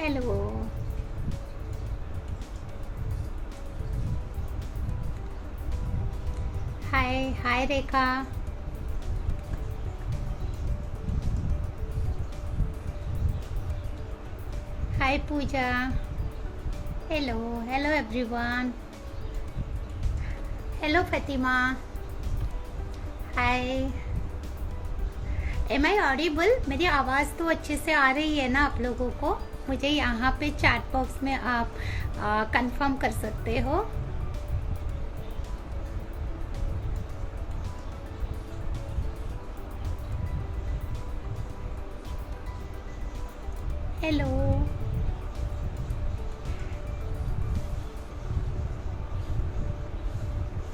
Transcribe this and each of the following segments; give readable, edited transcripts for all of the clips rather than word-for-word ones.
Hello. Hi hi Rekha. Hi Pooja. Hello hello everyone. Hello Fatima. Hi. Am I audible? मेरी आवाज़ तो अच्छे से आ रही है ना आप लोगों को? मुझे यहाँ पे चैट बॉक्स में आप कंफर्म कर सकते हो। हेलो।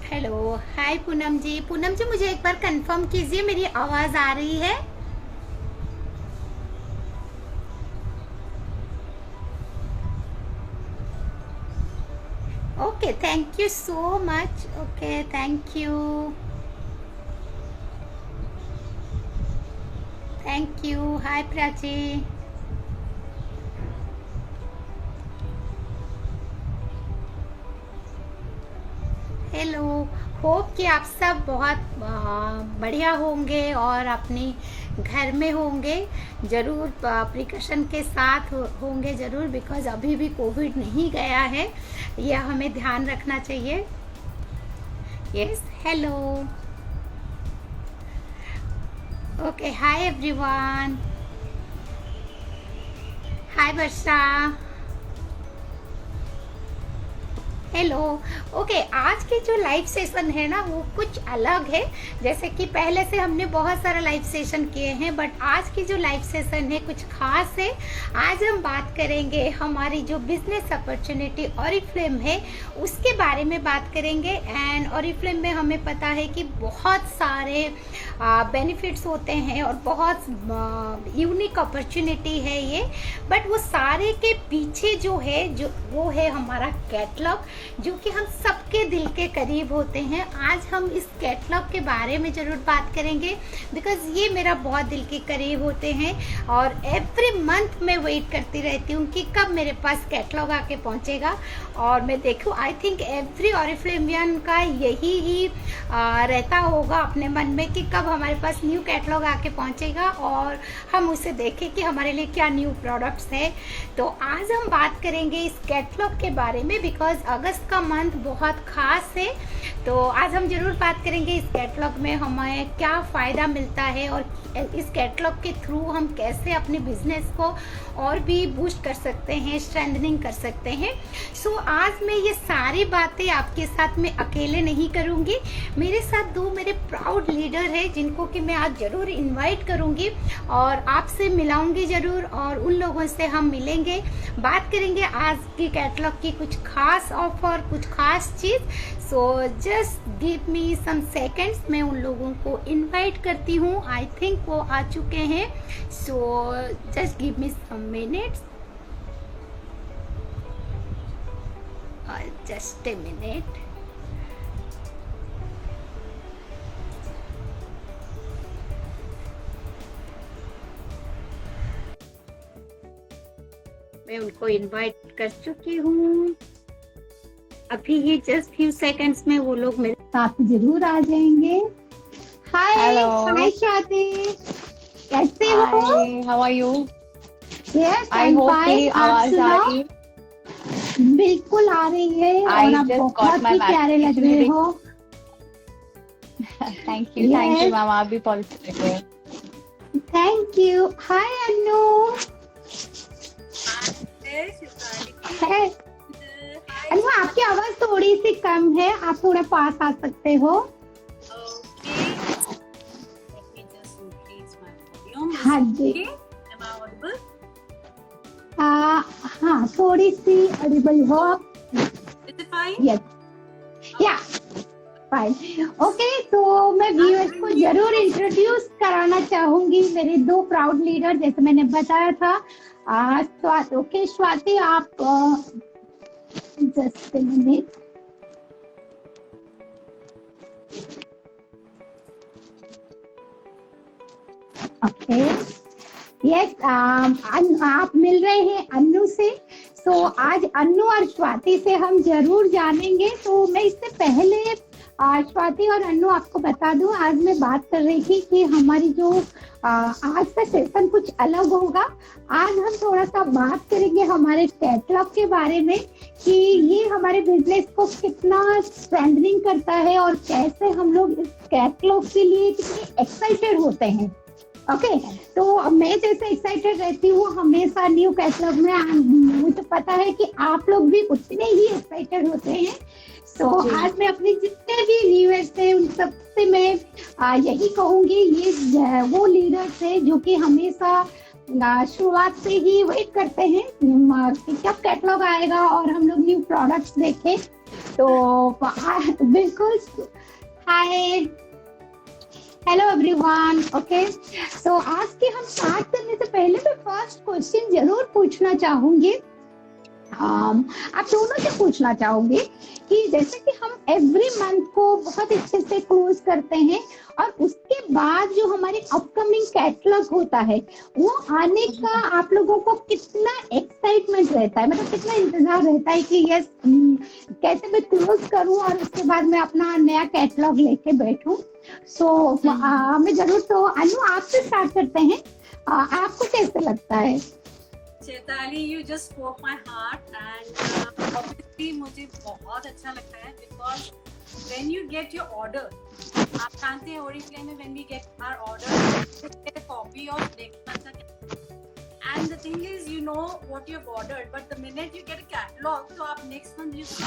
हेलो हाय पूनम जी। पूनम जी मुझे एक बार कंफर्म कीजिए मेरी आवाज़ आ रही है? Okay thank you so much. Okay thank you. Thank you. Hi Prachi. Hello. Hope कि आप सब बहुत बढ़िया होंगे और अपने घर में होंगे। ज़रूर प्रिकॉशन के साथ होंगे ज़रूर, बिकॉज़ अभी भी कोविड नहीं गया है, यह हमें ध्यान रखना चाहिए। Yes hello. Okay hi everyone. Hi Varsha. Hello. Okay आज के जो लाइव सेशन है ना वो कुछ अलग है। जैसे कि पहले से हमने बहुत सारा लाइव सेशन किए हैं, बट आज की जो लाइव सेशन है कुछ खास है। आज हम बात करेंगे हमारी जो बिजनेस अपॉर्चुनिटी ऑरिफ्लेम है उसके बारे में बात करेंगे। एंड ऑरिफ्लेम में हमें पता है कि बहुत सारे बेनिफिट्स होते हैं और बहुत यूनिक अपॉर्चुनिटी है ये। बट वो सारे के पीछे जो है जो वो है हमारा कैटलॉग, जो कि हम सबके दिल के करीब होते हैं। आज हम इस कैटलॉग के बारे में ज़रूर बात करेंगे, बिकॉज़ ये मेरा बहुत दिल के करीब होते हैं और एवरी मंथ मैं वेट करती रहती हूँ कि कब मेरे पास कैटलॉग आके पहुँचेगा। और मैं देखूँ, आई थिंक एवरी ऑरिफ्लेमियन का यही ही रहता होगा अपने मन में कि कब हमारे पास न्यू कैटलॉग आके पहुँचेगा और हम उसे देखें कि हमारे लिए क्या न्यू प्रोडक्ट्स है। तो आज हम बात करेंगे इस कैटलॉग के बारे में, बिकॉज अगस्त का मंथ बहुत खास है। तो आज हम जरूर बात करेंगे इस कैटलॉग में हमें क्या फ़ायदा मिलता है और इस कैटलॉग के थ्रू हम कैसे अपने बिजनेस को और भी बूस्ट कर सकते हैं, स्ट्रेंथनिंग कर सकते हैं। सो आज मैं ये सारी बातें आपके साथ में अकेले नहीं करूँगी। मेरे साथ दो मेरे प्राउड लीडर हैं जिनको कि मैं आज ज़रूर इनवाइट करूँगी और आपसे मिलाऊंगी ज़रूर, और उन लोगों से हम मिलेंगे, बात करेंगे आज की कैटलॉग की कुछ खास ऑफर, कुछ खास चीज़। So just give me some seconds, मैं उन लोगों को इनवाइट करती हूँ। आई थिंक वो आ चुके हैं। So just give me some minutes, just a minute. मैं उनको इनवाइट कर चुकी हूँ। अभी ही जस्ट फ्यू सेकंड्स में वो लोग मेरे साथ जरूर आ जाएंगे। Hi hello. हाय स्वाति, कैसे हो? Hi, how are you? Yes I I am hope fine. मेरी आप आवाज आ सुनाओ? रही। बिल्कुल आ रही है और आई आप जस्ट गॉट बहुत माय ही प्यारे लग वैक्सीनेशन रहे टुडे। हो। थैंक यू यस मैम, आप भी पॉजिटिव है। Thank you. Hi Anu. Hi Anu, आपकी आवाज थोड़ी सी कम है, आप थोड़ा पास आ सकते हो। हाँ जी। हाँ थोड़ी सी ऑडिबल हो। यस या फाइन। ओके तो मैं व्यूअर्स को जरूर इंट्रोड्यूस कराना चाहूंगी मेरे दो प्राउड लीडर, जैसे मैंने बताया था। स्वाति। ओके स्वाति, आप जस्ट मिनट। ओके यस, आप मिल रहे हैं अन्नू से। सो आज अन्नू और स्वाति से हम जरूर जानेंगे। तो मैं इससे पहले स्वाति और अन्नू आपको बता दूं, आज मैं बात कर रही थी कि हमारी जो आज का सेशन कुछ अलग होगा। आज हम थोड़ा सा बात करेंगे हमारे कैटलॉग के बारे में कि ये हमारे बिजनेस को कितना स्ट्रेंथनिंग करता है और कैसे हम लोग इस कैटलॉग के लिए कितने एक्साइटेड होते हैं। ओके, तो मैं जैसे एक्साइटेड रहती हूँ हमेशा न्यू कैटलॉग में, मुझे पता है कि आप लोग भी उतने ही एक्साइटेड होते हैं। तो आज मैं अपने जितने भी व्यूअर्स हैं उन सबसे मैं यही कहूंगी, ये वो लीडर्स हैं जो कि हमेशा शुरुआत से ही वेट करते हैं कि कब कैटलॉग आएगा और हम लोग न्यू प्रोडक्ट्स देखें। तो बिल्कुल, हाय, हेलो एवरीवन। ओके, तो आज के हम स्टार्ट करने से पहले मैं फर्स्ट क्वेश्चन जरूर पूछना चाहूंगी, आप दोनों से पूछना चाहूंगी कि जैसे कि हम एवरी मंथ को बहुत अच्छे से क्लोज करते हैं और उसके बाद जो हमारे अपकमिंग कैटलॉग होता है वो आने का आप लोगों को कितना एक्साइटमेंट रहता है, मतलब कितना इंतजार रहता है कि यस कैसे मैं क्लोज करूं और उसके बाद मैं अपना नया कैटलॉग लेके बैठूं। सो मैं जरूर, तो अनु आपसे स्टार्ट करते हैं, आपको कैसे लगता है? Chaitali, you just spoke my heart and obviously मुझे बहुत अच्छा लगता है because when you get your order, आप जानते हैं Oriflame में when we get our order, we get a copy of next month का catalog. And the thing is, you know what you've ordered, but the minute you get a catalog, तो आप next month you see,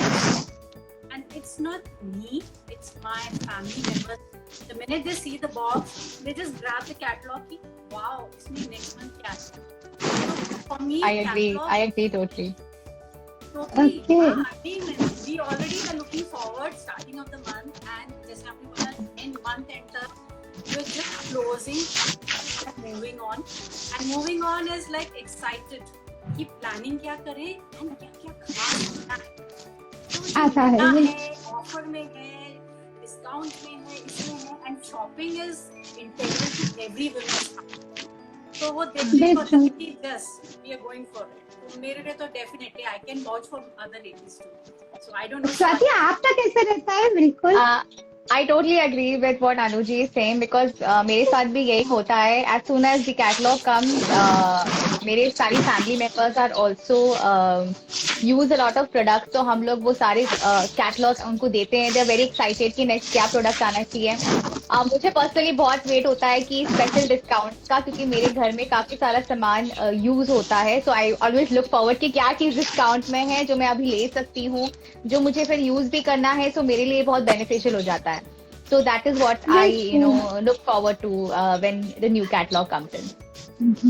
and it's not me, it's my family members. The minute they see the box, they just grab the catalog की, wow, इसमें next month क्या है? For me, I agree totally. Totally. Okay. Yeah, I mean, we already were looking forward starting of the month, and जैसे आपने बोला in month end तक we're just closing and moving on, and moving on is like excited कि planning क्या करें and क्या क्या खास होना है। आता है, ऑफर में है, डिस्काउंट में है, इसमें है, and shopping is integral to every woman's life. तो वो देखने को कि just we are going for it. तो मेरे लिए तो definitely I can watch for other ladies too. So I don't know Swati आपका कैसे रहता है? बिल्कुल I totally agree with what Anuji is saying because मेरे साथ भी यही होता है। As soon as the catalog comes, मेरे सारी family members are also use a lot of products, तो हम लोग वो सारे catalogs उनको देते हैं। They are very excited कि next क्या product आना चाहिए। मुझे पर्सनली बहुत वेट होता है कि स्पेशल डिस्काउंट्स का, क्योंकि मेरे घर में काफी सारा सामान यूज होता है। सो आई ऑलवेज लुक फॉरवर्ड कि क्या चीज डिस्काउंट में है जो मैं अभी ले सकती हूँ, जो मुझे फिर यूज भी करना है। सो मेरे लिए बहुत बेनिफिशियल हो जाता है। So that is what I look forward to when the new catalogue comes in.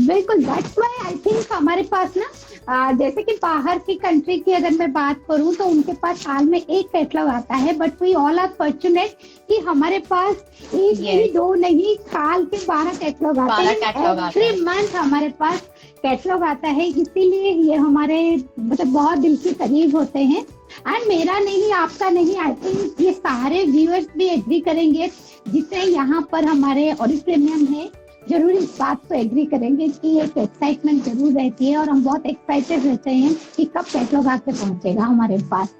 बिल्कुल, दैट्स व्हाई आई थिंक हमारे पास ना जैसे कि बाहर की कंट्री की अगर मैं बात करूं तो उनके पास साल में एक कैटलॉग आता है, but we all are fortunate कि हमारे पास एक नहीं दो नहीं साल के 12 कैटलॉग आते हैं। एवरी मंथ हमारे पास कैटलॉग आता है, इसीलिए ये हमारे मतलब बहुत दिल के करीब होते हैं। एंड मेरा नहीं, आपका नहीं, आई थिंक ये सारे व्यूअर्स भी एग्री करेंगे जितने यहाँ पर हमारे ऑडिटोरियम है, जरूर इस बात को एग्री करेंगे कि एक एक्साइटमेंट जरूर रहती है और हम बहुत एक्साइटेड रहते हैं कि कब कैटलॉग आके पहुंचेगा हमारे पास।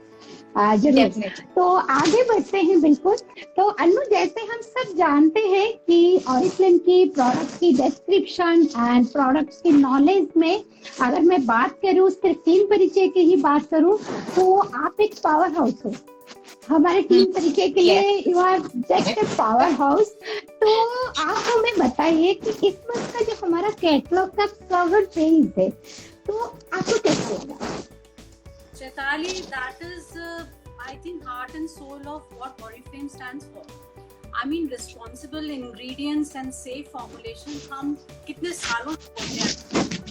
जरूर, तो आगे बढ़ते हैं। बिल्कुल, तो अनु जैसे हम सब जानते हैं कि ऑरिफ्लेम की प्रोडक्ट की डिस्क्रिप्शन एंड प्रोडक्ट्स की नॉलेज में अगर मैं बात करूँ, सिर्फ टीम परिचय की ही बात करूँ, तो आप एक पावर हाउस हो हमारे टीम परिचय के लिए। You are just a powerhouse. तो आप हमें बताइए कि इस मंथ का जो हमारा कैटलॉग का कवर पेज है तो आपको कैसा लगा? Chaitali, that is, I think, heart and soul of what Oriflame stands for. I mean, responsible ingredients and safe formulation. हम कितने सालों से बोलते हैं।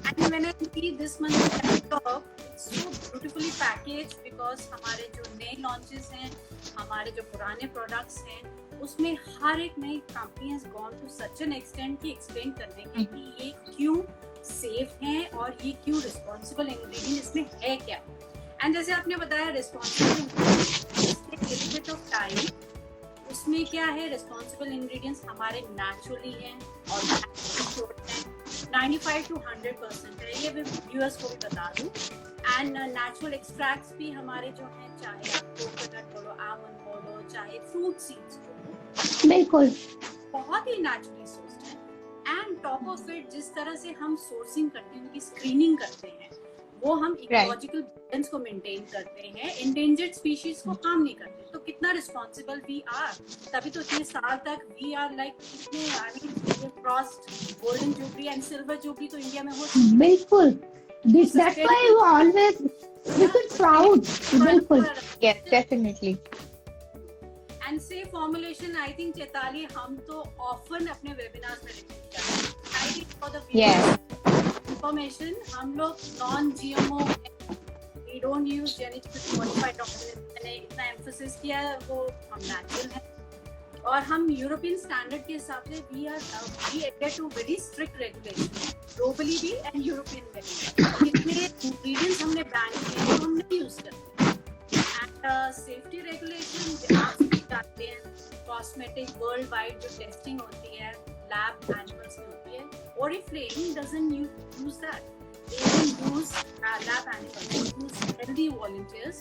And when I see this month's catalog, it's so beautifully packaged because हमारे जो नए launches हैं, हमारे जो पुराने products हैं, उसमें हर एक नई company has gone to such an extent कि explain करने के कि ये क्यों safe हैं और ये क्यों responsible ingredient इसमें है क्या। एंड जैसे आपने बताया रिस्पॉन्सिबल ऑफ टाइम, उसमें क्या है, रिस्पॉन्सिबल इंग्रेडिएंट्स हमारे नेचुरली हैं और 95 to 100% है, ये व्यूअर्स को भी बता दूं। एंड नेचुरल एक्सट्रैक्ट्स भी हमारे जो हैं, चाहे आप कोकोनट बोलो, आमंड बोलो, चाहे फ्रूट सीड्स बोलो, बिल्कुल बहुत ही नेचुरली सोर्स्ड है। एंड टॉप ऑफ इट, जिस तरह से हम सोर्सिंग करते हैं, उनकी स्क्रीनिंग करते हैं, वो हम इकोलॉजिकल बैलेंस को मेंटेन करते हैं, एंडेंजर्ड स्पीशीज को हार्म नहीं करते। तो कितना रिस्पॉन्सिबल वी आर, तभी तो इतने साल तक वी आर लाइक कितने, I mean crossed golden jubilee and silver jubilee तो इंडिया में हो चुकी है। बिल्कुल, that's why you always we feel proud. बिल्कुल, Yes, definitely. And safe formulation, I think Chaitali, हम तो ऑफन अपने वेबिनार्स में रिपीट करते हैं। I think for the Yes. Information, हम लोग non GMO, we don't use genetically modified organism, मैंने इतना एम्फोसिस किया है, वो हम नेचुरल हैं। और हम यूरोपियन स्टैंडर्ड के हिसाब से we adhere to very strict regulation, globally भी एंड यूरोपियन में भी। कितने इंग्रेडिएंट्स हमने बैन किए हैं, हम नहीं यूज करते। एंड सेफ्टी रेगुलेशन जाते हैं, कॉस्मेटिक वर्ल्ड वाइड जो टेस्टिंग होती है लैब एनिमल्स में होती है, Oriflame doesn't use that. They don't use lab animals. They use healthy volunteers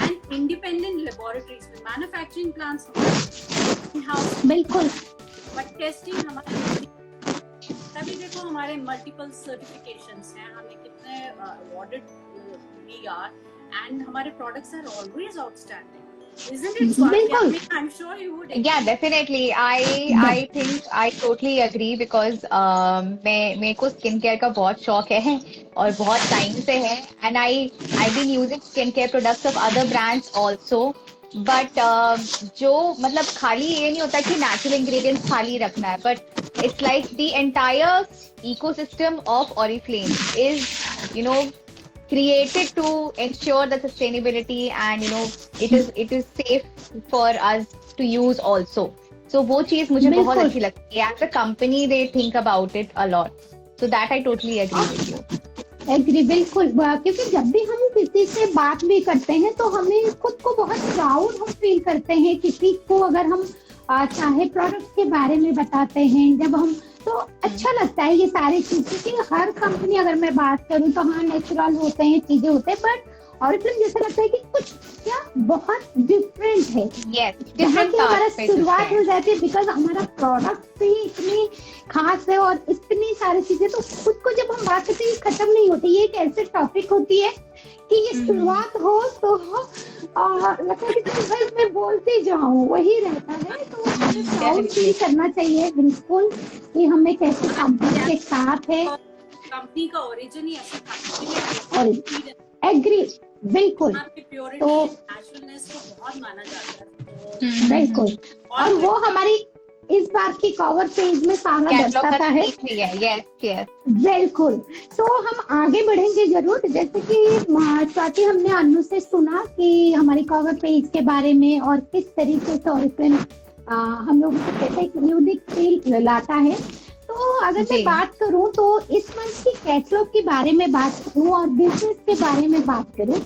and independent laboratories with manufacturing plants in-house. बिल्कुल, But testing हमारे, तभी देखो हमारे multiple certifications हैं, हमें कितने awarded we are, and हमारे products are always outstanding. Isn't it, Swati? बिल्कुल। I'm sure you would. Yeah, definitely. I think I totally agree because मेरे को स्किन केयर का बहुत शौक है और बहुत टाइम से है, and I've been using skin care products of other brands also. But जो मतलब खाली ये नहीं होता कि natural ingredients खाली रखना है, but it's like the entire ecosystem of Oriflame is, you know, created to ensure the sustainability and it is safe for us to use also. So वो चीज मुझे बहुत बिल्कुल। अच्छी लगती है. As a company they think about it a lot. So that I totally agree with you. Agree, बिल्कुल। क्योंकि जब भी हम किसी से बात भी करते हैं तो हमें खुद को बहुत प्राउड हम फील करते हैं। किसी को अगर हम चाहे प्रोडक्ट के बारे में बताते हैं, जब हम, तो अच्छा लगता है ये सारी चीजें। कि हर कंपनी, अगर मैं बात करूं तो हाँ नेचुरल होते हैं, चीजें होते हैं, बट Oriflame जैसा लगता है कि कुछ क्या बहुत डिफरेंट है। Yes, जहाँ different की हमारा pathways to शुरुआत say. हो जाती है, बिकॉज हमारा प्रोडक्ट ही इतनी खास है और इतनी सारी चीजें, तो खुद को जब हम बात करते हैं ये खत्म नहीं होती। ये एक ऐसे टॉपिक होती है कि ये शुरुआत हो तो लगता है कि बस मैं बोलती जाऊँ, वही रहता है। तो हमें प्राउड फील करना चाहिए बिल्कुल कि हम एक ऐसे कंपनी के साथ है। कंपनी का ओरिजिन ही ऐसा था। और एग्री, बिल्कुल, आपकी प्योरिटी, तो नेचुरलनेस को बहुत माना जाता है। बिल्कुल। और वो हमारी इस बार की कवर पेज में सारा Catalog दर्शाता का है। link भी है. Yes, yes. बिल्कुल। तो हम आगे बढ़ेंगे जरूर। जैसे कि स्वाति, हमने अनु से सुना कि हमारी कवर पेज के बारे में और किस तरीके से Oriflame हम लोगों को कैसे एक यूनिक फील लाता है। तो अगर मैं जी। बात करूं तो इस मंथ की कैटलॉग के बारे में बात करूं और बिजनेस के बारे में बात करूं,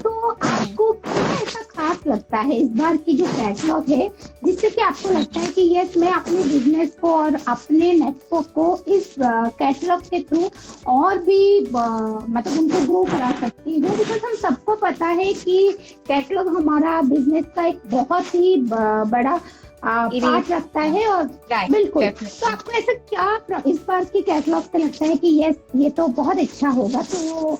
तो आपको क्या ऐसा खास लगता है इस बार की जो कैटलॉग है, जिससे कि आपको लगता है कि यस, मैं अपने बिजनेस को और अपने नेटवर्क को इस कैटलॉग के थ्रू और भी मतलब उनको ग्रो करा सकती हूँ? बिकॉज हम सबको पता है कि कैटलॉग हमारा बिजनेस का एक बहुत ही बड़ा पार्ट रखता है। और Right, बिल्कुल, definitely. तो आपको ऐसा क्या इस बार की कैटलॉग से लगता है कि यस, ये तो बहुत अच्छा होगा? तो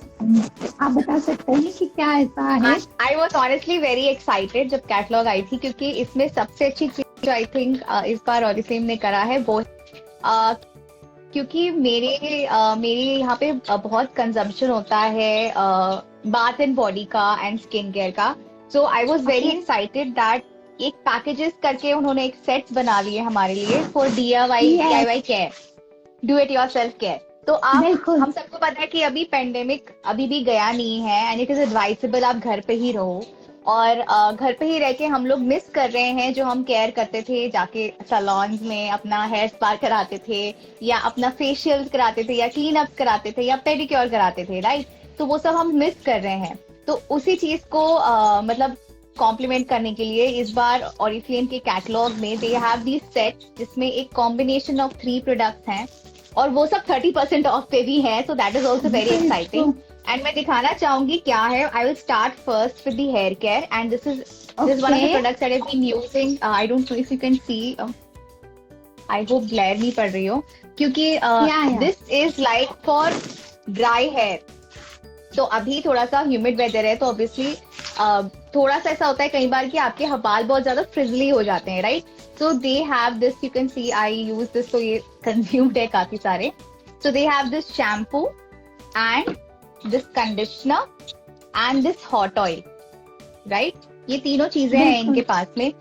आप बता सकते हैं कि क्या ऐसा है? I was honestly very excited जब कैटलॉग आई थी, क्योंकि इसमें सबसे अच्छी चीज जो आई थिंक इस बार Oriflame ने करा है वो क्योंकि मेरे यहाँ पे बहुत कंजम्पशन होता है बाथ एंड बॉडी का एंड स्किन केयर का। So I was very excited that एक पैकेजेस करके उन्होंने एक सेट्स बना लिए हमारे लिए for DIY care, do it yourself care. तो आप, बिल्कुल। हम सबको पता है कि अभी पेंडेमिक अभी भी गया नहीं है एंड इट इज एडवाइसेबल आप घर पे ही रहो। और घर पे ही रह के हम लोग मिस कर रहे हैं जो हम केयर करते थे, जाके सैलून्स में अपना हेयर स्पा कराते थे या अपना फेशियल कराते थे या क्लीन अप कराते थे या पेडिक्योर कराते थे, राइट? तो वो सब हम मिस कर रहे हैं। तो उसी चीज को मतलब कॉम्प्लीमेंट करने के लिए इस बार Oriflame के कैटलॉग में दे हैव दीज सेट, जिसमें एक कॉम्बिनेशन ऑफ 3 प्रोडक्ट्स हैं और वो सब 30% ऑफ पे भी है, so that is also very exciting. And मैं दिखाना चाहूंगी क्या है। I will start first with the hair care and this is one of the products I have been using. I don't know if you can see, I hope glare नहीं पड़ रही हो, क्योंकि this is like for dry hair. तो अभी थोड़ा सा humid weather है, तो ऑब्वियसली थोड़ा सा ऐसा होता है कई बार कि आपके बाल बहुत ज्यादा फ्रिजली हो जाते हैं, right? So they have this, you can see I use this, तो ये कंज्यूम्ड है काफी सारे। So they have this shampoo and this conditioner and this hot oil, right? ये तीनों चीजें हैं इनके पास में।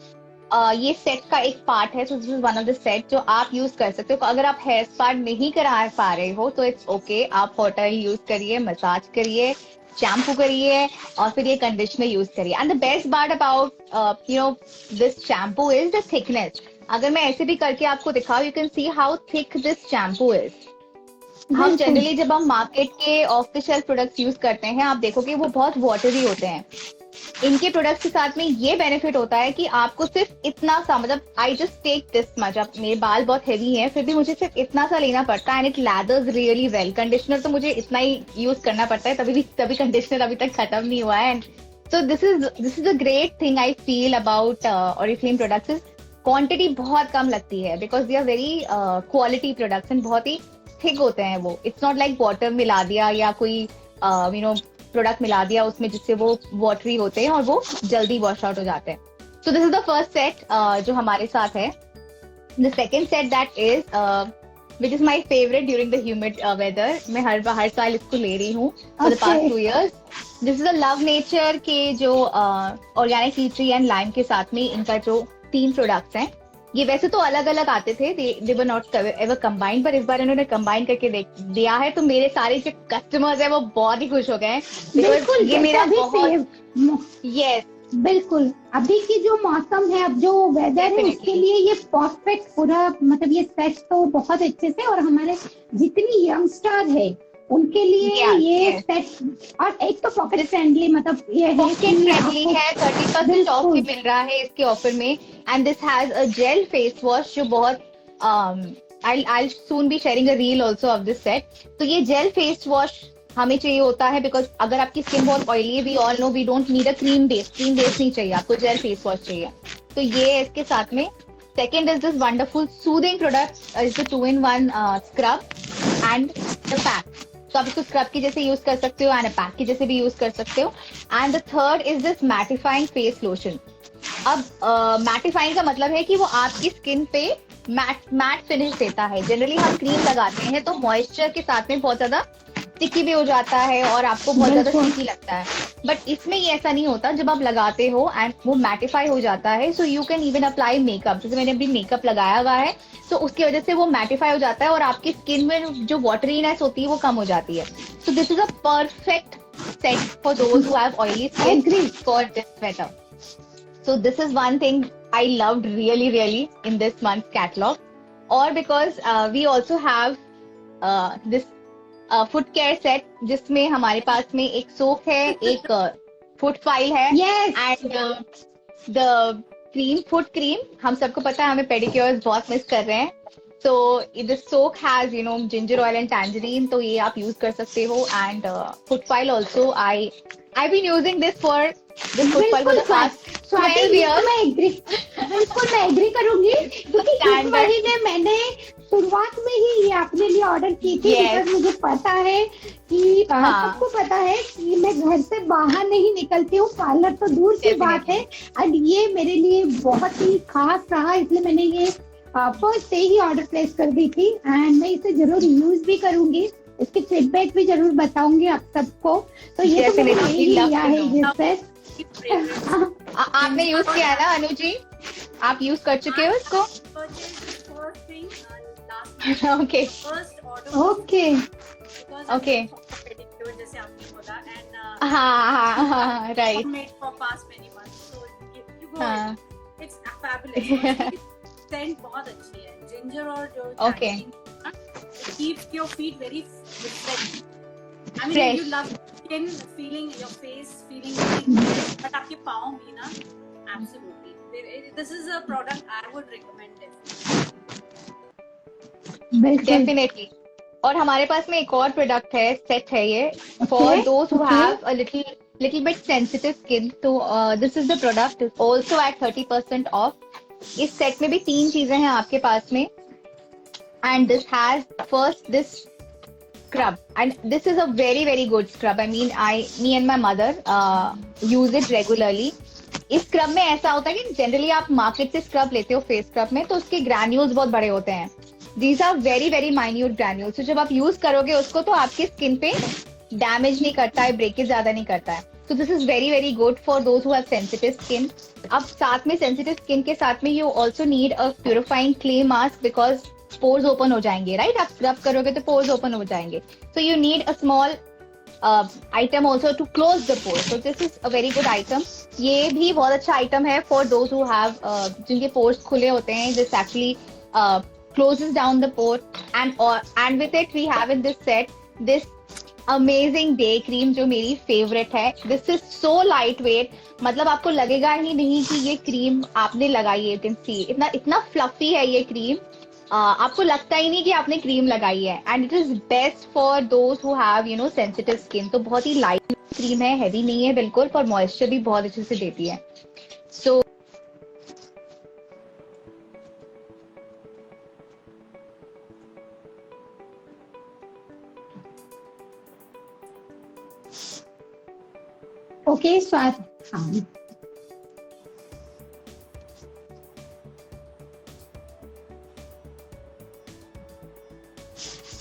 ये सेट का एक पार्ट है, so this is one of the set जो आप यूज कर सकते हो। अगर आप हेयर स्पा नहीं करा पा रहे हो तो इट्स ओके, आप हॉट ऑयल यूज करिए, मसाज करिए, शैम्पू करिए और फिर ये कंडीशनर यूज करिए। And the best part about you know this shampoo is the thickness. अगर मैं ऐसे भी करके आपको दिखाऊं, you can see how thick this shampoo is. हम जनरली जब हम मार्केट के of the shelf products use करते हैं, आप देखोगे वो बहुत वाटरी होते हैं। इनके प्रोडक्ट्स के साथ में ये बेनिफिट होता है कि आपको सिर्फ इतना सा, मतलब I just take this much, अब मेरे बाल बहुत हेवी हैं फिर भी मुझे सिर्फ इतना सा लेना पड़ता है and it lathers really well. Conditioner तो मुझे इतना ही यूज करना पड़ता है, तभी कंडीशनर अभी तक खत्म नहीं हुआ है। And so this is a great thing I feel about Oriflame products. Quantity बहुत कम लगती है because they are very quality products and बहुत ही थिक होते हैं वो। इट्स नॉट लाइक वाटर मिला दिया या कोई यू नो प्रोडक्ट मिला दिया उसमें जिससे वो वाटरी होते हैं और वो जल्दी वॉश आउट हो जाते हैं। So this is the first set जो हमारे साथ है। The second set that is which is my favourite during the humid weather. मैं हर साल इसको ले रही हूँ for the past 2 years। This is the love nature के जो organic tea tree and lime के साथ में इनका जो 3 प्रोडक्ट्स हैं। ये वैसे तो अलग अलग आते थे, दे वर नॉट एवर कंबाइंड, पर इस बार इन्होंने कंबाइन करके दिया है तो मेरे सारे जो कस्टमर्स हैं वो बहुत ही खुश हो गए हैं। बिल्कुल, ये मेरा बहुत यस बिल्कुल, अभी की जो मौसम है, अब जो वेदर है उसके लिए ये परफेक्ट पूरा, मतलब ये सेट तो बहुत अच्छे से, और हमारे जितनी यंगस्टर है उनके लिए ये सेट, और एक तो पॉकेट फ्रेंडली, मतलब ये है पॉकेट फ्रेंडली है, 30% ऑफ भी मिल रहा है इसके ऑफर में। And this has a jail face wash जो बहुत I'll soon be sharing a reel also of this set। तो ये जेल फेस वॉश हमें चाहिए होता है बिकॉज अगर आपकी स्किन बहुत ऑयली है, we all know we don't need a cream base नहीं चाहिए, आपको जेल फेस वॉश चाहिए। तो ये है इसके साथ में। Second is this wonderful soothing product is the 2-in-1 scrub and the pack. तो आप इसको स्क्रब की जैसे यूज कर सकते हो एंड पैक की जैसे भी यूज कर सकते हो। And the third is this mattifying face lotion. अब मैटिफाइंग का मतलब है कि वो आपकी स्किन पे मैट फिनिश देता है। जनरली हम क्रीम लगाते हैं तो मॉइस्चर के साथ में बहुत ज्यादा स्टिकी भी हो जाता है और आपको बहुत ज्यादा स्टिकी लगता है, बट इसमें ये ऐसा नहीं होता। जब आप लगाते हो एंड वो मैटिफाई हो जाता है, so you can even apply makeup. जैसे मैंने अभी मेकअप लगाया हुआ है तो उसकी वजह से वो मैटिफाई हो जाता है और आपकी स्किन में जो वाटरीनेस होती है वो कम हो जाती है। So this is a perfect set for those who have oily skin for this weather. So this is one thing I loved really in this month's catalog, or because we also have this foot care set जिसमें हमारे पास में एक soap है, एक foot file है, and the cream, foot cream. हम सबको पता है हमें पेडिक्योर्स बहुत मिस कर रहे हैं। So this soap has ginger oil and tangerine, तो ये आप यूज कर सकते हो। And foot file also I've been using this for this foot file for the past 12 years। बिल्कुल मैं एग्री करूंगी क्योंकि इस महीने मैंने शुरुआत में ही ये अपने लिए ऑर्डर की थी। बिकॉज मुझे पता है कि सबको पता है कि मैं घर से बाहर नहीं निकलती हूँ, पार्लर तो दूर की बात है, एंड ये मेरे लिए बहुत ही खास रहा, इसलिए मैंने ये फर्स्ट से ही ऑर्डर प्लेस कर दी थी। एंड मैं इसे जरूर यूज भी करूंगी, इसके फीडबैक भी जरूर बताऊंगी आप सबको। तो ये तो मैंने ही लिया है जिससे आपने यूज किया ना अनु जी, आप यूज कर चुके हो इसको? ओके ओके ओके, जैसे आपने बोला, एंड हाँ राइट, इट्स फैबुलस। सेंट बहुत अच्छी है, जिंजर और जो keeps your feet very fresh. I mean, fresh. you love skin feeling, your face feeling very, but आपके पाँव भी ना, absolutely. This is a product I would recommend it. Definitely. और हमारे पास में एक और प्रोडक्ट है, सेट है ये for Okay, those who okay. Have a little bit sensitive skin. तो this is the product also at 30% off. इस सेट में भी 3 चीजें हैं आपके पास में. And this has first this scrub, and this is a very good scrub. I mean, me and my mother use it regularly. इस स्क्रब में ऐसा होता है कि जनरली आप मार्केट से स्क्रब लेते हो फेस स्क्रब में, तो उसके ग्रैन्यूल्स बहुत बड़े होते हैं. These are very minute granules. तो जब आप यूज करोगे उसको तो आपकी स्किन पे डैमेज नहीं करता है, ब्रेकेज ज्यादा नहीं करता है. तो this is very good for those who have sensitive skin. अब साथ में सेंसिटिव स्किन के साथ में you also need a purifying clay mask, because pores open हो जाएंगे, राइट? आप स्क्रब करोगे तो पोर्स ओपन हो जाएंगे. So you need a small item also to close the pores. So this is a very good item. ये भी बहुत अच्छा आइटम है फॉर दोज हु हैव जिनके पोर्स खुले होते हैं. This actually closes down the pore. And with it we have in this set this amazing day cream, जो मेरी फेवरेट है. This is so light weight, मतलब आपको लगेगा ही नहीं कि ये क्रीम आपने लगाई है. यू कैन सी इतना फ्लफी है ये क्रीम. आपको लगता ही नहीं कि आपने क्रीम लगाई है. And it is best for those who have you know sensitive skin. तो बहुत ही लाइट क्रीम है, हैवी नहीं है बिल्कुल, पर मॉइस्चर भी बहुत अच्छे से देती है. सो ओके स्वाद. हाँ,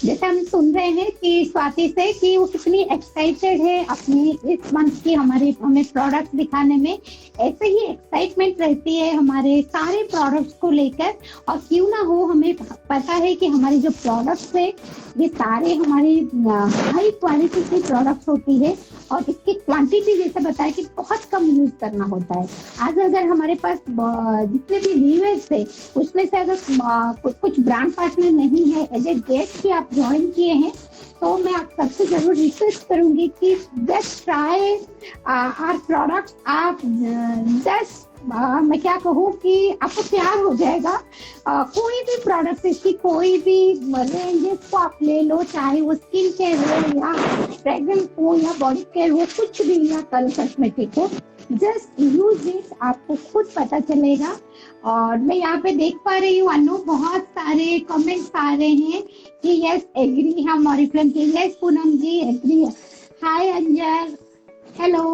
जैसे हम सुन रहे हैं कि स्वाति से कि वो कितनी एक्साइटेड है अपने इस मंथ की हमें प्रोडक्ट दिखाने में. ऐसे ही एक्साइटमेंट रहती है हमारे सारे प्रोडक्ट्स को लेकर. और क्यों ना हो, हमें पता है कि हमारे जो प्रोडक्ट्स है ये सारे हमारी हाई क्वालिटी की प्रोडक्ट्स होती है. और इसकी क्वांटिटी जैसे बताया कि बहुत कम यूज करना होता है. आज अगर हमारे पास जितने भी व्यूअर्स थे उसमें से अगर कुछ ब्रांड पार्टनर नहीं है, एज ए गेस्ट भी आप ज्वाइन किए हैं, तो मैं आप सबसे जरूर रिक्वेस्ट करूंगी कि जस्ट ट्राई आवर प्रोडक्ट्स. आप जस्ट मैं क्या कहूँ कि आपको प्यार हो जाएगा. कोई भी प्रोडक्ट, इसकी कोई भी रेंजेस को आप ले लो, चाहे वो स्किन केयर हो या फ्रेग्रेंस हो या बॉडी केयर हो, कुछ भी, या कलर कॉस्मेटिक हो, जस्ट यूज इट, आपको खुद पता चलेगा. और मैं यहाँ पे देख पा रही हूँ अनु, बहुत सारे कमेंट्स आ रहे हैं कि यस एग्री, हम ऑरिफ्लेम के. यस पूनम जी एग्री. हाय अंजल, हेलो.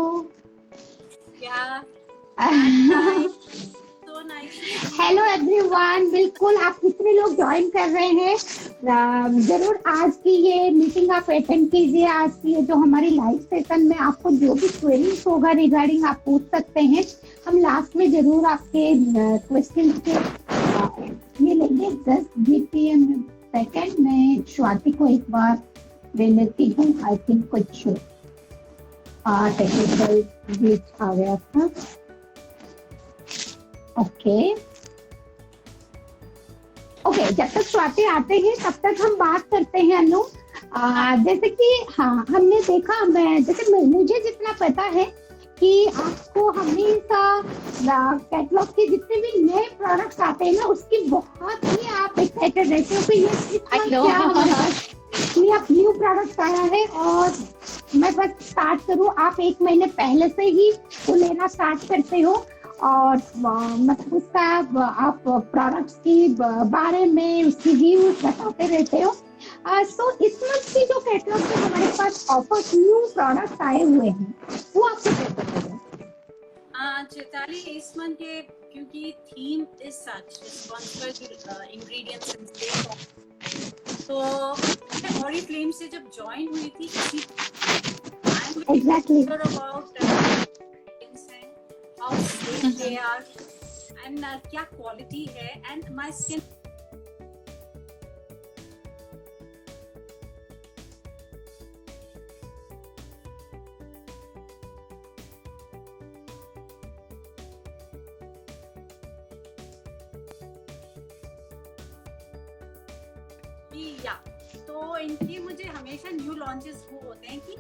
Hello everyone. बिल्कुल, आप कितने लोग ज्वाइन कर रहे हैं, जरूर आज की ये मीटिंग आप अटेंड कीजिए. आज की ये जो हमारी लाइव सेशन में आपको जो भी क्वेरीज होगा रिगार्डिंग आप पूछ सकते हैं. हम लास्ट में जरूर आपके क्वेश्चन के ये लेंगे. जस्ट गिव मी सेकंड, मैं स्वाति को एक बार ले लेती हूँ. आई थिंक कुछ टेक्निकल ग्लिच आ गया था. ओके, जब तक स्वाति आते हैं तब तक हम बात करते हैं अनु. जैसे कि हाँ, हमने देखा, जैसे मुझे जितना पता है कि आपको हमेशा कैटलॉग के जितने भी नए प्रोडक्ट्स आते हैं ना, उसकी बहुत ही आप एक्साइटेड रहते हो कि ये क्या हमारे पास न्यू प्रोडक्ट आया है. और मैं बस स्टार्ट करूँ, आप 1 महीने पहले से ही वो लेना स्टार्ट करते हो और मतलब उसका आप प्रोडक्ट्स की बारे में उसकी व्यूज बताते रहते हो. सो इस मंथ की जो कैटलॉग में हमारे पास ऑफर्स, न्यू प्रोडक्ट्स आए हुए हैं, वो आपको कैसे पता है? चैताली, इस मंथ के क्योंकि theme is such responsible ingredients and safe, तो मैं ऑरिफ्लेम से जब ज्वाइन हुई थी इसी exactly about how safe they are and क्या quality है and my skin या. तो इनकी मुझे हमेशा न्यू लॉन्चेस वो होते हैं कि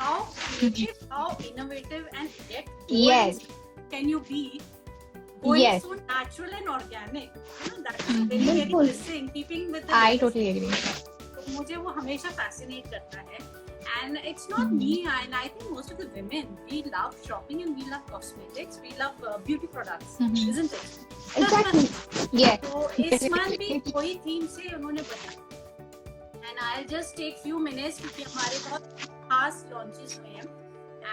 how creative, how innovative and yet yes, can you be going yes, so natural and organic, you know, that is very this thing, keeping with the I totally agree. मुझे वो हमेशा fascinate करता है. And it's not me, and I think most of the women, we love shopping and we love cosmetics, we love beauty products, isn't it? Exactly. Yeah. तो इस month भी कोई theme से उन्होंने बनाया. And I'll just take few minutes क्योंकि हमारे बहुत खास launches हुए हैं.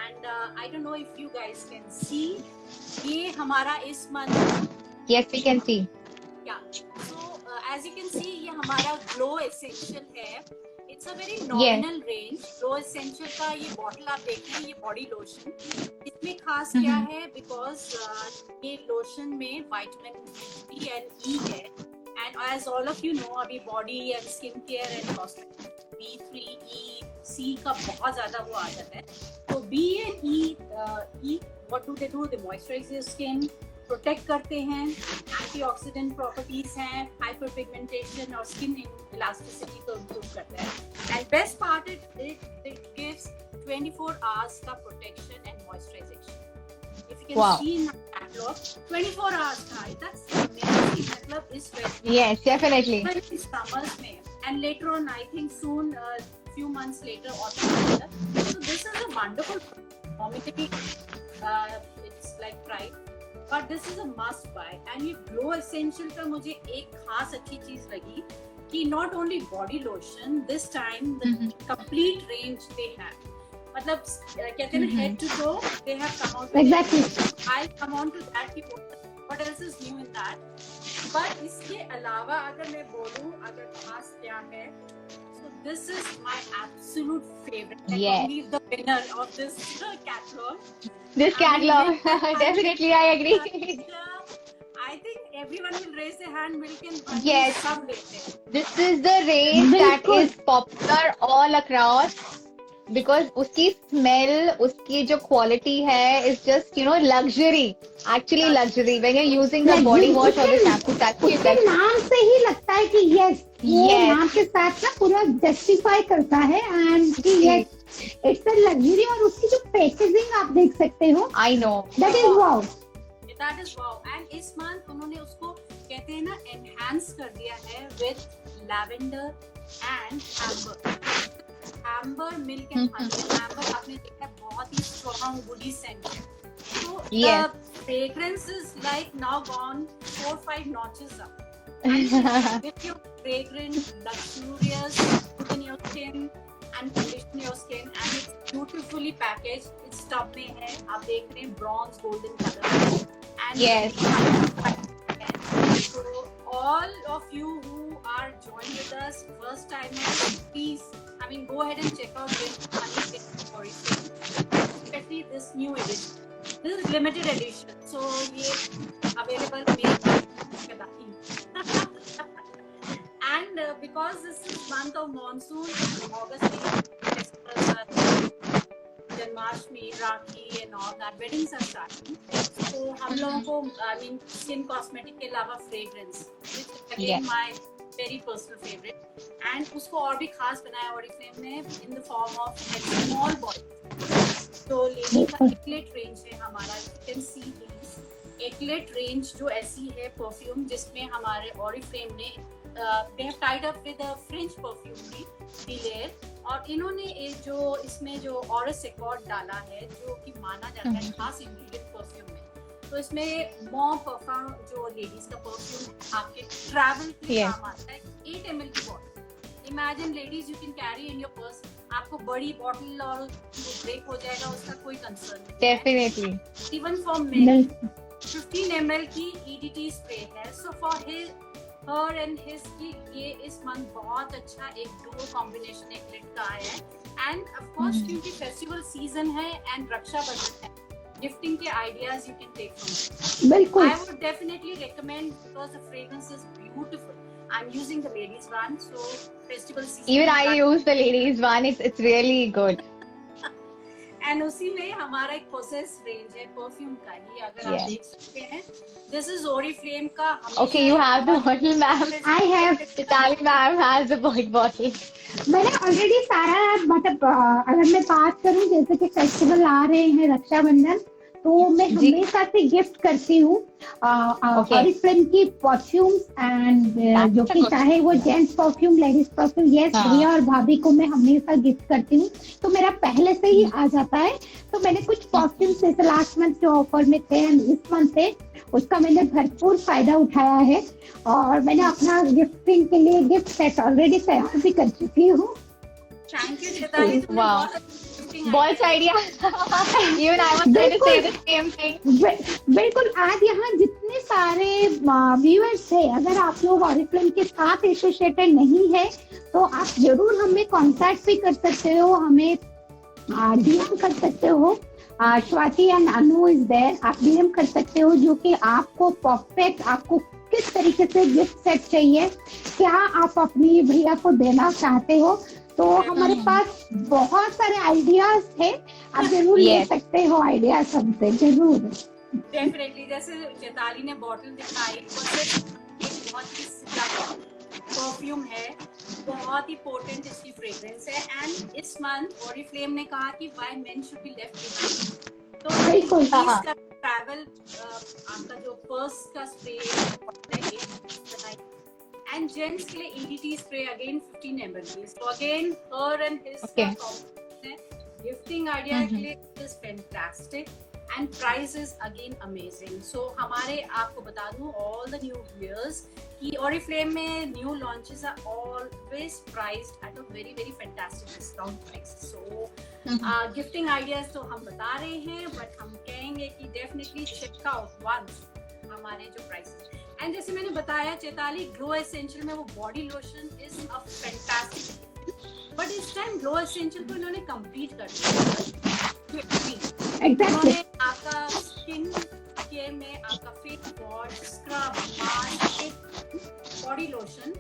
And I don't know if you guys can see, ये हमारा इस month. Yes, we can see. Yeah. So as you can see, ये हमारा Glow Essential है. It's a very nominal range. Glow Essential का ये bottle आप देख रहे हैं, ये body lotion. इसमें खास क्या है? Because ये lotion में vitamin B and E है. And as all of you know, अभी body and skin care and cosmetics B3, E, C का बहुत ज़्यादा वो आ जाता है. तो B and E, what do they do? They moisturize your skin, protect करते हैं, एंटीऑक्सीडेंट प्रॉपर्टीज हैं, हाइपरपिगमेंटेशन और स्किन इलास्टिसिटी को इम्प्रूव करता है. And best part it gives 24 hours का protection and moisturisation. If you can see in catalogue 24 hours का, that's amazing. मतलब इस Yes, definitely. summers में, and later on I think soon few months later autumn. So this is a wonderful formidable it's like pride. But this is a must buy. And ये Glow Essential का मुझे एक खास अच्छी चीज लगी कि not only body lotion, this time the complete range they have. मतलब कहते हैं ना head to toe, they have come out. Exactly. I'll come on to that कि what else is new in that. But इसके अलावा अगर मैं बोलूँ अगर खास क्या है, so this is my absolute favorite. Like Yes. only the winner of this catalog. This catalog, definitely, I agree. I think everyone will raise their hand. Milk and honey. Yes. सब लेते हैं. This is the range that is popular all across because उसकी smell, उसकी जो quality है is just luxury. Actually luxury when you're using the body wash or the shampoo that puts that. नाम से ही लगता है कि yes, वो नाम के साथ ना पूरा जस्टिफाई करता है एंड कि yes, it's a luxury. और उसकी जो पैकेजिंग आप देख सकते हो, I know. that is wow. That is wow. And इस month उन्होंने उसको कहते हैं ना enhance कर दिया है with lavender and amber. Amber milk and honey. Amber आपने देखा है बहुत ही strong woody scent है. So Yes. the fragrance is like now gone 4-5 notches up. And with your fragrant, luxurious, put in your skin and condition your skin, and it's beautifully packaged. It's tub में है, आप देख रहे हैं bronze golden color. And Yes. So all of you who are joined with us first timers, please, I mean, go ahead and check out this honey origin, especially this new edition. This is limited edition, so ये available May. And because this is month of monsoon, August festivals, Janmashtami, Rakhi, and all that, weddings are starting. So हम लोगों को, I mean, skin cosmetic के अलावा fragrance, which is again my very personal favorite. And उसको और भी खास बनाया Oriflame ने in the form of small bottles. तो लेडी का एकलेट रेंज है हमारा, you can see these. Eclat range जो ऐसी है परफ्यूम जिसमें हमारे Oriflame ने they have tied up with a French perfume भी, Dilaire, और इन्होंने एक जो इसमें जो Oris Accord डाला है जो कि माना जाता है खास इंग्रेडिएंट परफ्यूम में. तो इसमें मॉम परफ्यूम जो लेडीज का परफ्यूम आपके ट्रैवल के काम आता है. 8 ml की bottle. Imagine ladies you can carry in your purse. आपको बड़ी बॉटल और ब्रेक हो जाएगा उसका कोई कंसर्न नहीं. Definitely. Even for main 15 ml की EDT स्प्रे है. So for her and his की ये इस मंथ बहुत अच्छा एक डुओ कॉम्बिनेशन एकलेट का है. एंड ऑफ कोर्स क्योंकि फेस्टिवल सीजन है एंड रक्षाबंधन है, गिफ्टिंग के ideas you can take from. बिल्कुल. I would definitely recommend because the fragrance is beautiful. I'm using the ladies one, so festival season. Even I use the ladies one. It's really good. And उसी में हमारा एक possess range है perfume का ही, अगर आप देख सकते हैं. This is Oriflame का. Okay, you have the bottle, ma'am. I have. Italian ma'am has the white bottle. मैंने ऑलरेडी सारा मतलब अगर मैं बात करूं जैसे कि फेस्टिवल आ रहे हैं रक्षाबंधन, तो मैं जी। हमेशा से गिफ्ट करती हूँ ऑरिफ्लेम की परफ्यूम्स एंड जो कि चाहे वो gents perfume, ladies perfume, yes, भैया और भाभी को मैं हमेशा गिफ्ट करती हूँ। तो मेरा पहले से ही आ जाता है। तो मैंने कुछ परफ्यूम्स जैसे लास्ट मंथ जो ऑफर में थे एंड इस मंथ थे, उसका मैंने भरपूर फायदा उठाया है और मैंने अपना गिफ्टिंग के लिए गिफ्ट सेट ऑलरेडी तैयार भी कर चुकी हूँ। थैंक यू चेताली, तुमने Wow. बहुत interesting Balls idea. Even I was trying to say the same thing. बिल्कुल, आज यहाँ जितने सारे व्यूअर्स थे, अगर आप लोग ऑरिफ्लेम के साथ एसोसिएटेड नहीं है तो आप जरूर हमें कांटेक्ट भी कर सकते हो, हमें डीएम कर सकते हो। Swati and Anu is there, आप डीएम कर सकते हो, जो कि आपको परफेक्ट, आपको किस तरीके से गिफ्ट सेट चाहिए, क्या आप अपनी भैया को देना चाहते हो, तो हमारे पास बहुत सारे आइडियाज है। आप जरूर ले Yes. सकते हो आइडियाज हमसे, जरूर। डेफिनेटली। जैसे चेताली ने बॉटल दिखाई, वो सिर्फ एक बहुत ही परफ्यूम है, बहुत ही पोटेंट इसकी फ्रेग्रेंस है। एंड इस मंथ ऑरिफ्लेम ने कहा कि why main should be left behind, तो बिल्कुल, इसका ट्रैवल आपका जो पर्स का स्प्रे है, एंड जेंट्स के लिए EDT स्प्रे अगेन 15 ml। तो again her and his Okay. Gifting idea के लिए is fantastic and price is again amazing. So हमारे, आपको बता दूं ऑल द न्यू व्यूअर्स कि ऑरिफ्लेम में new launches are always priced at a very very fantastic discount price. So gifting ideas तो हम बता रहे हैं, बट हम कहेंगे कि डेफिनेटली चेक आउट वंस हमारे जो प्राइसेस। एंड जैसे मैंने बताया चेताली, ग्लो एसेंशियल में वो body lotion is a fantastic, but इस टाइम ग्लो एसेंशियल को इन्होंने कंप्लीट कर दिया। एग्जैक्टली। उन्होंने आपका स्किन केयर में आपका face wash, scrub, mask, body lotion,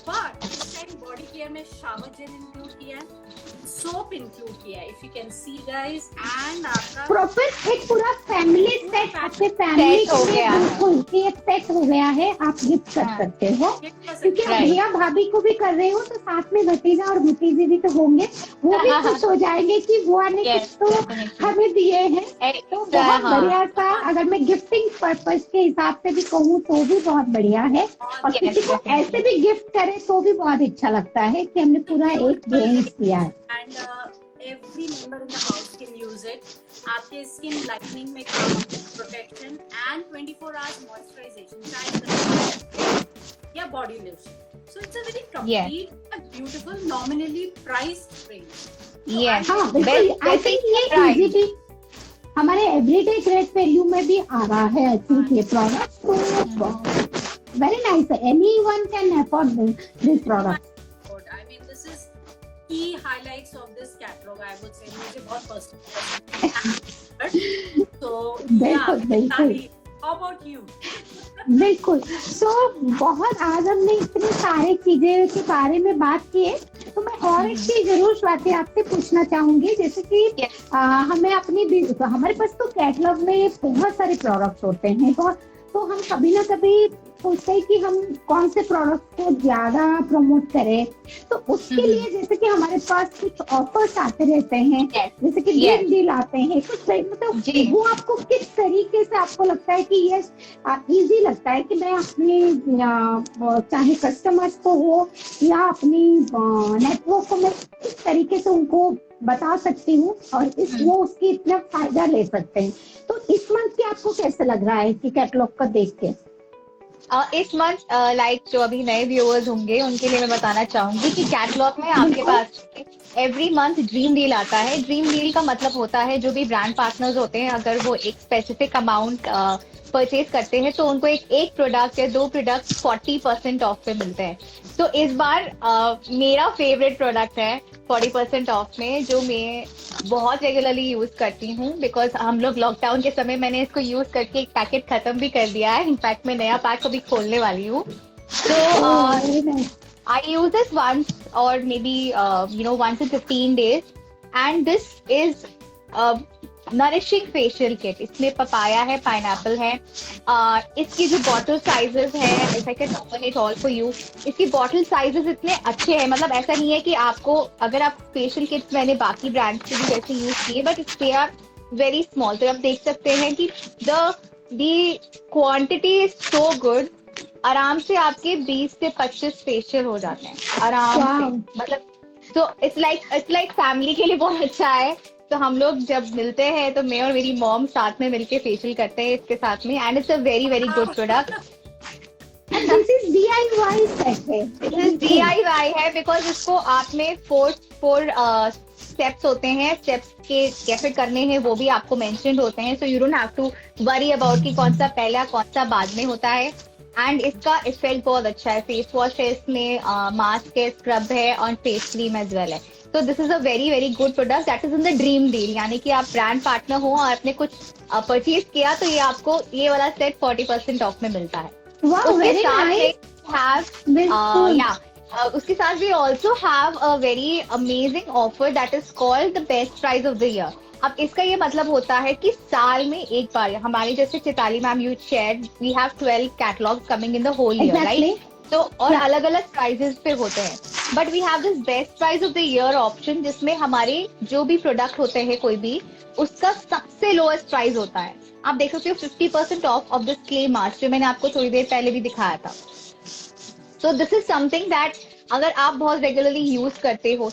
but इस टाइम बॉडी केयर में शावर जेल इंक्लूड किया है, सोप इंक्लूड किया है, if you can see guys, and आपका प्रॉपर एक पूरा फैमिली सेट आपके फैमिली Set हो के लिए गया है। बिल्कुल एक सेट हो गया है, आप गिफ्ट कर हाँ। सकते हो। गिफ्ट कर क्योंकि सकते आप हैं। भैया भाभी को भी कर रहे हो तो साथ में भतीजा और भतीजी भी तो होंगे, वो भी खुश हो जाएंगे कि बुआ ने Yes, कुछ तो definitely. हमें दिए हैं। तो बहुत बढ़िया सा, अगर मैं गिफ्टिंग पर्पस के हिसाब से भी कहूँ तो भी बहुत बढ़िया है, और Yes, किसी को definitely. ऐसे भी गिफ्ट करे तो भी बहुत अच्छा लगता है कि हमने पूरा एक रेंज किया है। and every member in the house can use it. आपके स्किन लाइटनिंग में काम, प्रोटेक्शन एंड 24 आवर्स मॉइस्चराइजेशन, चाहे या body lotion. So it's a very complete, beautiful, nominally priced range. Yes. हाँ बिल्कुल, आई थिंक ये इजी भी हमारे एवरीडे ग्रेट वैल्यू में भी आ रहा है। आई थिंक ये प्रोडक्ट तो वेरी नाइस है, anyone can afford this product. But I mean, this is key highlights of this catalog, I would say. मुझे बहुत personal so बिल्कुल, बिल्कुल। how about you? बिल्कुल। सो बहुत आज हमने इतनी सारी चीजें के बारे में बात की है, तो मैं और एक चीज जरूर स्वाति आपसे पूछना चाहूंगी, जैसे कि हमें हमारे पास तो कैटलॉग में बहुत सारे प्रोडक्ट्स होते हैं, तो हम कभी ना कभी सोचते हैं कि हम कौन से प्रोडक्ट को ज्यादा प्रमोट करें, तो उसके लिए जैसे कि हमारे पास कुछ ऑफर्स आते रहते हैं, जैसे कि Yes. डील आते हैं कुछ, मतलब जी। वो आपको किस तरीके से आपको लगता है कि यस इजी लगता है कि मैं अपने चाहे कस्टमर्स को हो या अपनी नेटवर्क को मैं किस तरीके से उनको बता सकती हूँ और वो उसकी इतना फायदा ले सकते हैं। तो इस मंथ की आपको कैसे लग रहा है कि कैटलॉग का देख के? इस मंथ लाइक जो अभी नए व्यूअर्स होंगे उनके लिए मैं बताना चाहूंगी कि कैटलॉग में आपके पास एवरी मंथ ड्रीम डील आता है। ड्रीम डील का मतलब होता है जो भी ब्रांड पार्टनर्स होते हैं, अगर वो एक स्पेसिफिक अमाउंट परचेज करते हैं तो उनको एक प्रोडक्ट या 2 प्रोडक्ट 40% ऑफ पे मिलते हैं। तो इस बार मेरा फेवरेट प्रोडक्ट है 40% ऑफ में, जो मैं बहुत रेगुलरली यूज करती हूँ, बिकॉज हम लोग लॉकडाउन के समय मैंने इसको यूज करके एक पैकेट खत्म भी कर दिया है। इनफैक्ट मैं नया पैक अभी खोलने वाली हूँ। तो I use this once or maybe once in 15 days, and this is nourishing facial kit. इसमें पपाया है, पाइनएप्पल है। इसकी जो बॉटल साइजेस है, if I can open it all for you, इसकी बॉटल साइजेस इतने अच्छे हैं, मतलब ऐसा नहीं है कि आपको, अगर आप फेशियल किट्स मैंने बाकी ब्रांड्स के भी जैसे यूज किए, but they are very small. तो आप देख सकते हैं कि the quantity is so good, आराम से आपके 20 से 25 फेशियल हो जाते हैं आराम से, मतलब तो इट्स लाइक फैमिली के लिए बहुत अच्छा है। तो हम लोग जब मिलते हैं तो मैं और मेरी मॉम साथ में मिलके फेशियल करते हैं इसके साथ में, and it's a very very good product. This is DIY set है, DIY है बिकॉज इसको आपने फोर स्टेप्स होते हैं, स्टेप्स के कैसे करने हैं वो भी आपको मेंशन्ड होते हैं, so you don't have to worry about कि कौन सा पहला कौन सा बाद में होता है। एंड इसका इफेक्ट बहुत अच्छा है, फेस वॉश है इसमें, मास्क है, स्क्रब है और फेस क्रीम एज वेल है। तो this is a very very good product that is in the dream deal, यानी कि आप ब्रांड पार्टनर हो और आपने कुछ परचेज किया तो ये आपको ये वाला सेट 40% ऑफ में मिलता है। उसके साथ we also have a very amazing offer that is called the best price of the year। अब इसका ये मतलब होता है कि साल में एक बार, हमारी जैसे Chitali ma'am you shared, we have 12 catalogues coming in the whole year, right? तो और अलग अलग प्राइजेस पे होते हैं, but we have this best price of the year option, जिसमें हमारे जो भी प्रोडक्ट होते हैं कोई भी, उसका सबसे लोएस्ट प्राइस होता है। आप देख सकते हो 50% ऑफ दिस क्ले मास्क, जो मैंने आपको थोड़ी देर पहले भी दिखाया था। सो दिस इज समथिंग दैट अगर आप बहुत रेगुलरली यूज करते हो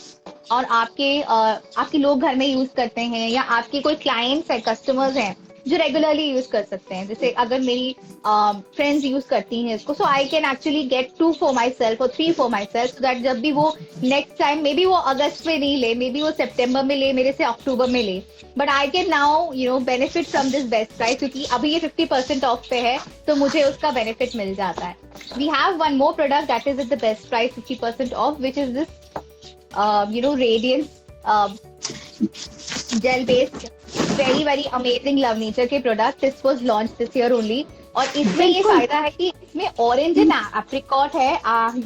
और आपके लोग घर में यूज करते हैं, या आपके कोई क्लाइंट्स है, कस्टमर्स हैं जो रेगुलरली यूज कर सकते हैं, जैसे अगर मेरी फ्रेंड्स यूज करती हैं इसको, so I can actually get 2 for myself और 3 for myself, so that जब भी वो नेक्स्ट टाइम, मे बी वो अगस्त में नहीं ले, मे बी वो सितंबर में ले, मेरे से अक्टूबर में ले, but I can now benefit from this best price, क्योंकि अभी ये 50% ऑफ पे है तो मुझे उसका बेनिफिट मिल जाता है। We have one more product that is at the best price 50% off, which is this Radiance gel based very very amazing Love Nature के product. This was launch this year only, और इसमें ये फायदा है कि इसमें ऑरेंज एंड एप्रिकॉट है।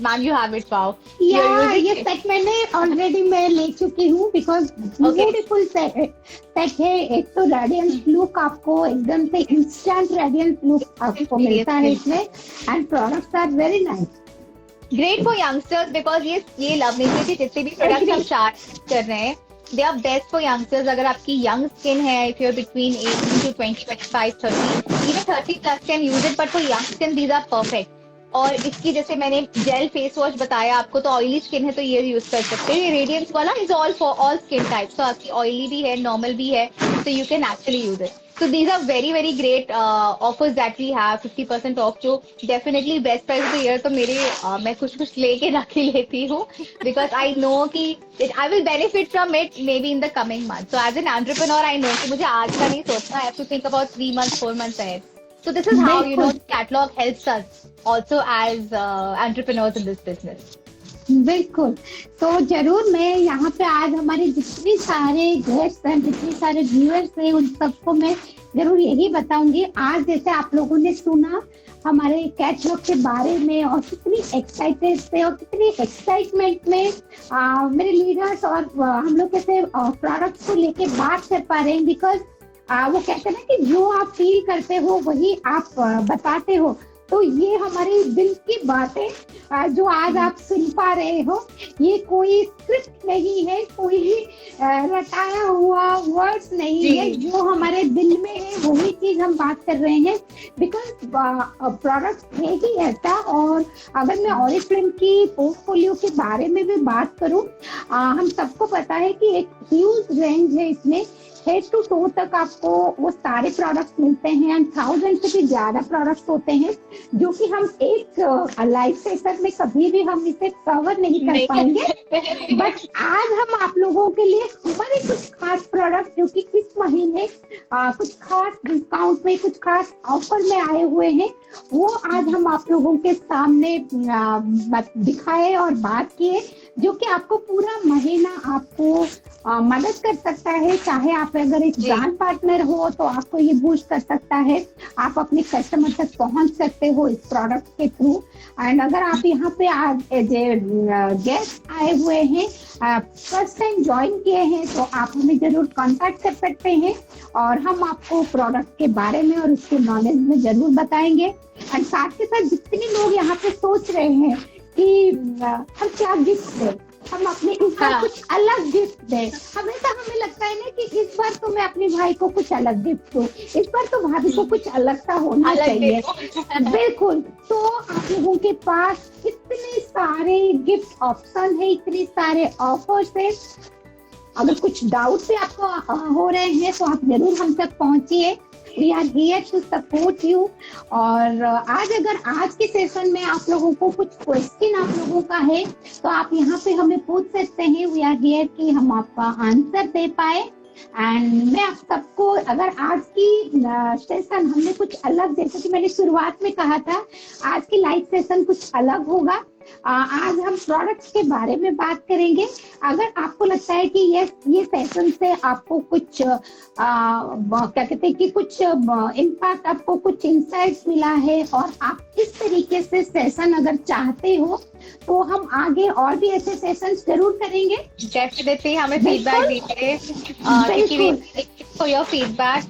Ma'am you have it, wow, ये सेट मैंने ऑलरेडी मैं ले चुकी हूँ, बिकॉज ब्यूटीफुल सेट है। एक तो रेडियंट लुक, आपको एकदम से इंस्टेंट रेडियंट लुक आपको मिलता है इसमें, and products are very nice, great for youngsters, because ये लव नेचर के जितने भी प्रोडक्ट हम स्टार्ट कर रहे हैं, they are best for youngsters. अगर आपकी यंग स्किन है, if you are between 18 to 20, 25, 30, even 30 plus can use it, but for young skin these are perfect. और इसकी जैसे मैंने जेल फेस वॉश बताया आपको, तो ऑयली स्किन है तो ये यूज कर सकते हैं। ये रेडियंस वाला is all for all skin types, तो आपकी ऑयली भी है, नॉर्मल भी है, तो you can actually use it. So these are very very great offers that we have, 50% off, जो definitely best price of the year। तो मैं कुछ लेके रख ही लेती हूँ, because I know कि I will benefit from it maybe in the coming month। So as an entrepreneur I know कि मुझे आज का नहीं सोचना, I have to think about 3 months, 4 months ahead। So this is how catalog helps us also as entrepreneurs in this business। बिल्कुल। तो जरूर मैं यहाँ पे आज हमारे जितने सारे गेस्ट हैं, जितने सारे व्यूअर्स हैं, उन सबको मैं जरूर यही बताऊंगी। आज जैसे आप लोगों ने सुना हमारे कैटलॉग के बारे में, और कितनी एक्साइटेड थे और कितनी एक्साइटमेंट में मेरे लीडर्स और हम लोग कैसे प्रोडक्ट्स को लेके बात कर पा रहे हैं, बिकॉज वो कहते हैं ना कि जो आप फील करते हो वही आप बताते हो। तो ये हमारे दिल की बातें जो आज आप सुन पा रहे हो, ये कोई स्क्रिप्ट नहीं है, कोई रटाया हुआ वर्ड्स नहीं है, जो हमारे दिल में है वही चीज हम बात कर रहे हैं। बिकॉज प्रोडक्ट है ही ऐसा। और अगर मैं ऑरिफ्लेम की पोर्टफोलियो के बारे में भी बात करूं, हम सबको पता है कि एक ह्यूज रेंज है इसमें, हेड टू टो तक आपको वो सारे प्रोडक्ट्स मिलते हैं, एंड 1000 से भी ज्यादा प्रोडक्ट्स होते हैं, जो कि हम एक लाइव सेशन में कभी भी हम इसे कवर नहीं कर पाएंगे। बट आज हम आप लोगों के लिए हमारे कुछ खास प्रोडक्ट, जो कि इस महीने कुछ खास डिस्काउंट में, कुछ खास ऑफर में आए हुए हैं, वो आज हम आप लोगों के सामने दिखाए और बात किए, जो कि आपको पूरा महीना आपको मदद कर सकता है। चाहे आप अगर एक ब्रांड पार्टनर हो तो आपको ये बूस्ट कर सकता है, आप अपने कस्टमर तक पहुंच सकते हो इस प्रोडक्ट के थ्रू। एंड अगर आप यहाँ पे गेस्ट आए हुए हैं, फर्स्ट टाइम ज्वाइन किए हैं, तो आप हमें जरूर कांटेक्ट कर सकते हैं, और हम आपको प्रोडक्ट के बारे में और उसके नॉलेज में जरूर बताएंगे। और साथ के साथ जितने लोग यहाँ पे सोच रहे हैं कि हम क्या गिफ्ट दें, हम अपने इस बार हाँ। कुछ अलग गिफ्ट दें। हमेशा हमें लगता है ना कि इस बार तो मैं अपने भाई को कुछ अलग गिफ्ट दूं, इस बार तो भाभी को कुछ अलग सा होना अलग चाहिए। देखो। बिल्कुल। तो आप लोगों के पास इतने सारे गिफ्ट ऑप्शन है, इतने सारे ऑफर्स है। अगर कुछ डाउट भी आपको हो रहे हैं तो आप जरूर हम तक पहुंचिए। We are here to support you. और आज के सेशन में आप लोगों को कुछ क्वेश्चन आप लोगों का है तो आप यहाँ पे हमें पूछ सकते हैं। वी आर हियर कि हम आपका आंसर दे पाए। एंड मैं आप सबको, अगर आज की सेशन हमने कुछ अलग, जैसे कि मैंने शुरुआत में कहा था, आज की लाइव सेशन कुछ अलग होगा। आज हम प्रोडक्ट्स के बारे में बात करेंगे। अगर आपको लगता है कि ये सेशन से आपको कुछ क्या कहते हैं कि कुछ इम्पैक्ट, आपको कुछ इंसाइट्स मिला है और आप इस तरीके से सेशन अगर चाहते हो तो हम आगे और भी ऐसे सेशंस जरूर करेंगे। डेफिनेटली हमें फीडबैक दीजिए for your feedback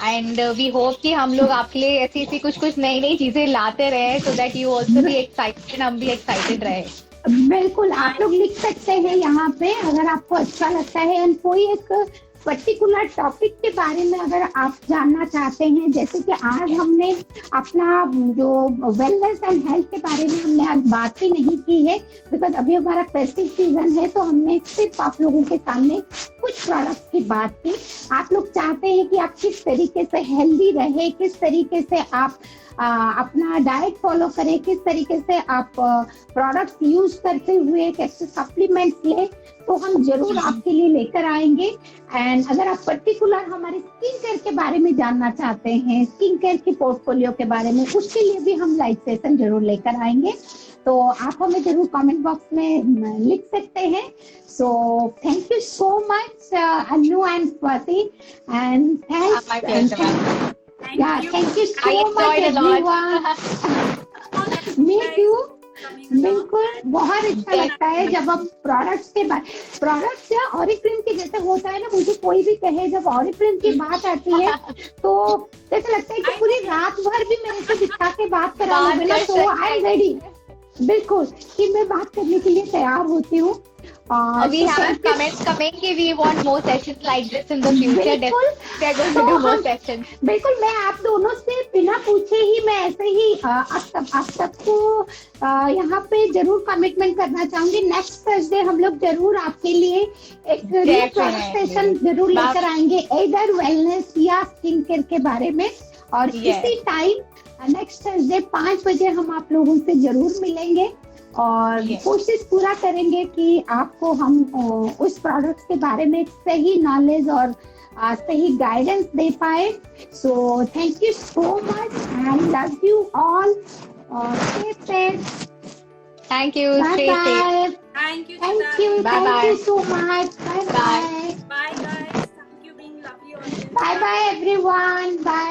and we hope कि हम लोग आपके लिए ऐसी कुछ नई चीजें लाते रहे so that you also be excited, हम भी एक्साइटेड रहे। बिल्कुल, आप लोग लिख सकते हैं यहाँ पे अगर आपको अच्छा लगता है। एंड कोई एक पर्टिकुलर टॉपिक के बारे में अगर आप जानना चाहते हैं, जैसे कि आज हमने अपना जो वेलनेस एंड हेल्थ के बारे में हमने आज बात ही नहीं की है, बिकॉज अभी हमारा फेस्टिव सीजन है, तो हमने सिर्फ आप लोगों के सामने कुछ प्रोडक्ट्स की बात की। आप लोग चाहते हैं कि आप किस तरीके से हेल्दी रहे, किस तरीके से आप अपना डाइट फॉलो करें, किस तरीके से आप प्रोडक्ट्स यूज करते हुए कैसे सप्लीमेंट्स ले, तो हम जरूर आपके लिए लेकर आएंगे। एंड अगर आप पर्टिकुलर हमारे स्किन केयर के बारे में जानना चाहते हैं, स्किन केयर की पोर्टफोलियो के बारे में, उसके लिए भी हम लाइव सेशन जरूर लेकर आएंगे। तो आप हमें जरूर कमेंट बॉक्स में लिख सकते हैं। So thank you so much Anu and Swati and thanks. Yeah, thank you so much everyone. Me too. बिल्कुल, बहुत अच्छा लगता है जब हम प्रोडक्ट्स या ऑरिफ्लेम के जैसे होता है ना, मुझे कोई भी कहे जब ऑरिफ्लेम की बात आती है तो ऐसा लगता है कि पूरी रात भर भी मेरे से दिखा के बात करा लो ना, तो आई एम रेडी। बिल्कुल कि मैं बात करने के लिए तैयार होती हूँ। We have comments coming कि we want more sessions like this in the future. We are going to do more sessions. बिल्कुल, मैं आप दोनों से बिना पूछे ही मैं ऐसे ही आप सबको यहाँ पे जरूर कमिटमेंट करना चाहूंगी। नेक्स्ट थर्सडे हम लोग जरूर आपके लिए एक सेशन जरूर लेकर आएंगे, इधर वेलनेस या स्किन केयर के बारे में। और इसी टाइम नेक्स्ट थर्सडे 5 बजे हम आप लोगों से जरूर मिलेंगे और कोशिश पूरा करेंगे कि आपको हम उस प्रोडक्ट्स के बारे में सही नॉलेज और सही गाइडेंस दे पाए। So thank you so much and love you all. Stay safe. Thank you. Bye bye. Thank you. Thank you. Bye Thank bye. you so much. Bye bye. Bye guys. Thank you being lovely audience. Bye bye everyone. Bye.